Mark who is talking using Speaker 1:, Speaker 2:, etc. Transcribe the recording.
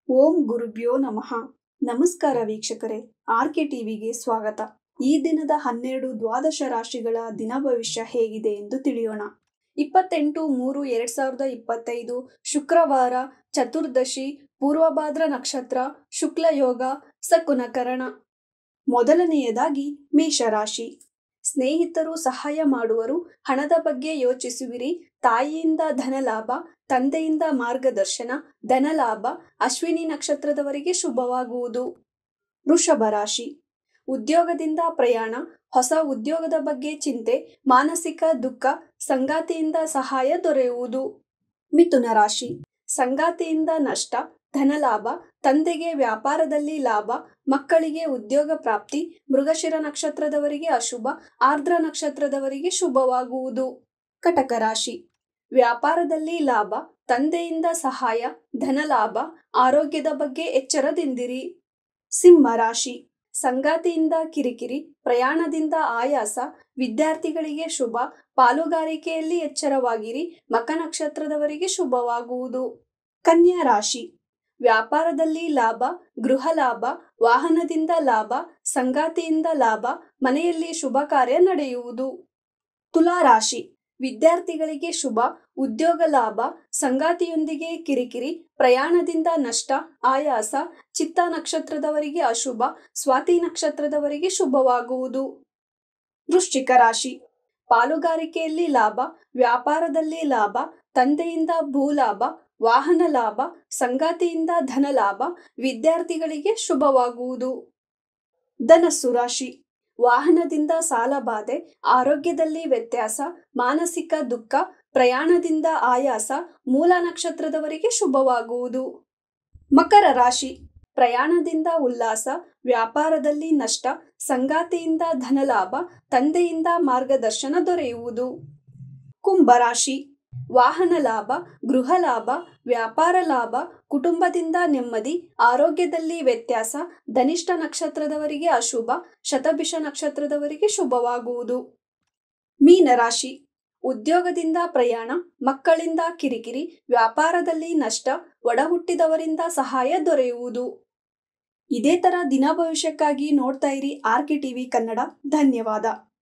Speaker 1: ಓಂ ಗುರುಭ್ಯೋ ನಮಃ. ನಮಸ್ಕಾರ ವೀಕ್ಷಕರೇ, ಆರ್ಕೆ ಟಿವಿಗೆ ಸ್ವಾಗತ. ಈ ದಿನದ 12 ದ್ವಾದಶ ರಾಶಿಗಳ ದಿನ ಭವಿಷ್ಯ ಹೇಗಿದೆ ಎಂದು ತಿಳಿಯೋಣ. 28-3-2025 ಶುಕ್ರವಾರ, ಚತುರ್ದಶಿ, ಪೂರ್ವಭಾದ್ರ ನಕ್ಷತ್ರ, ಶುಕ್ಲ ಯೋಗ, ಸಕುನಕರಣ. ಮೊದಲನೆಯದಾಗಿ ಮೇಷರಾಶಿ. ಸ್ನೇಹಿತರು ಸಹಾಯ ಮಾಡುವರು, ಹಣದ ಬಗ್ಗೆ ಯೋಚಿಸುವಿರಿ, ತಾಯಿಯಿಂದ ಧನಲಾಭ, ತಂದೆಯಿಂದ ಮಾರ್ಗದರ್ಶನ, ಧನಲಾಭ. ಅಶ್ವಿನಿ ನಕ್ಷತ್ರದವರಿಗೆ ಶುಭವಾಗುವುದು. ವೃಷಭ ರಾಶಿ. ಉದ್ಯೋಗದಿಂದ ಪ್ರಯಾಣ, ಹೊಸ ಉದ್ಯೋಗದ ಬಗ್ಗೆ ಚಿಂತೆ, ಮಾನಸಿಕ ದುಃಖ, ಸಂಗಾತಿಯಿಂದ ಸಹಾಯ ದೊರೆಯುವುದು. ಮಿಥುನ ರಾಶಿ. ಸಂಗಾತಿಯಿಂದ ನಷ್ಟ, ಧನಲಾಭ, ತಂದೆಗೆ ವ್ಯಾಪಾರದಲ್ಲಿ ಲಾಭ, ಮಕ್ಕಳಿಗೆ ಉದ್ಯೋಗ ಪ್ರಾಪ್ತಿ. ಮೃಗಶಿರ ನಕ್ಷತ್ರದವರಿಗೆ ಅಶುಭ, ಆರ್ದ್ರ ನಕ್ಷತ್ರದವರಿಗೆ ಶುಭವಾಗುವುದು. ಕಟಕ ರಾಶಿ. ವ್ಯಾಪಾರದಲ್ಲಿ ಲಾಭ, ತಂದೆಯಿಂದ ಸಹಾಯ, ಧನಲಾಭ, ಆರೋಗ್ಯದ ಬಗ್ಗೆ ಎಚ್ಚರದಿಂದಿರಿ. ಸಿಂಹ ರಾಶಿ. ಸಂಗಾತಿಯಿಂದ ಕಿರಿಕಿರಿ, ಪ್ರಯಾಣದಿಂದ ಆಯಾಸ, ವಿದ್ಯಾರ್ಥಿಗಳಿಗೆ ಶುಭ, ಪಾಲುಗಾರಿಕೆಯಲ್ಲಿ ಎಚ್ಚರವಾಗಿರಿ, ಮಕ ನಕ್ಷತ್ರದವರಿಗೆ ಶುಭವಾಗುವುದು. ಕನ್ಯಾ ರಾಶಿ. ವ್ಯಾಪಾರದಲ್ಲಿ ಲಾಭ, ಗೃಹ ಲಾಭ, ವಾಹನದಿಂದ ಲಾಭ, ಸಂಗಾತಿಯಿಂದ ಲಾಭ, ಮನೆಯಲ್ಲಿ ಶುಭ ಕಾರ್ಯ ನಡೆಯುವುದು. ತುಲಾ ರಾಶಿ. ವಿದ್ಯಾರ್ಥಿಗಳಿಗೆ ಶುಭ, ಉದ್ಯೋಗ ಲಾಭ, ಸಂಗಾತಿಯೊಂದಿಗೆ ಕಿರಿಕಿರಿ, ಪ್ರಯಾಣದಿಂದ ನಷ್ಟ, ಆಯಾಸ. ಚಿತ್ತ ನಕ್ಷತ್ರದವರಿಗೆ ಅಶುಭ, ಸ್ವಾತಿ ನಕ್ಷತ್ರದವರಿಗೆ ಶುಭವಾಗುವುದು. ವೃಶ್ಚಿಕ ರಾಶಿ. ಪಾಲುಗಾರಿಕೆಯಲ್ಲಿ ಲಾಭ, ವ್ಯಾಪಾರದಲ್ಲಿ ಲಾಭ, ತಂದೆಯಿಂದ ಭೂಲಾಭ, ವಾಹನ ಲಾಭ, ಸಂಗಾತಿಯಿಂದ ಧನಲಾಭ, ವಿದ್ಯಾರ್ಥಿಗಳಿಗೆ ಶುಭವಾಗುವುದು. ಧನಸ್ಸು ರಾಶಿ. ವಾಹನದಿಂದ ಸಾಲಬಾಧೆ, ಆರೋಗ್ಯದಲ್ಲಿ ವ್ಯತ್ಯಾಸ, ಮಾನಸಿಕ ದುಃಖ, ಪ್ರಯಾಣದಿಂದ ಆಯಾಸ, ಮೂಲ ನಕ್ಷತ್ರದವರಿಗೆ ಶುಭವಾಗುವುದು. ಮಕರ ರಾಶಿ. ಪ್ರಯಾಣದಿಂದ ಉಲ್ಲಾಸ, ವ್ಯಾಪಾರದಲ್ಲಿ ನಷ್ಟ, ಸಂಗಾತಿಯಿಂದ ಧನಲಾಭ, ತಂದೆಯಿಂದ ಮಾರ್ಗದರ್ಶನ ದೊರೆಯುವುದು. ಕುಂಭರಾಶಿ. ವಾಹನ ಲಾಭ, ಗೃಹ ಲಾಭ, ವ್ಯಾಪಾರ ಲಾಭ, ಕುಟುಂಬದಿಂದ ನೆಮ್ಮದಿ, ಆರೋಗ್ಯದಲ್ಲಿ ವ್ಯತ್ಯಾಸ, ಧನಿಷ್ಠ ನಕ್ಷತ್ರದವರಿಗೆ ಅಶುಭ, ಶತಭಿಷ ನಕ್ಷತ್ರದವರಿಗೆ ಶುಭವಾಗುವುದು. ಮೀನರಾಶಿ. ಉದ್ಯೋಗದಿಂದ ಪ್ರಯಾಣ, ಮಕ್ಕಳಿಂದ ಕಿರಿಕಿರಿ, ವ್ಯಾಪಾರದಲ್ಲಿ ನಷ್ಟ, ಒಡಹುಟ್ಟಿದವರಿಂದ ಸಹಾಯ ದೊರೆಯುವುದು. ಇದೇ ತರ ದಿನ ಭವಿಷ್ಯಕ್ಕಾಗಿ ನೋಡ್ತಾ ಇರಿ ಆರ್ಕೆ ಟಿವಿ ಕನ್ನಡ. ಧನ್ಯವಾದ.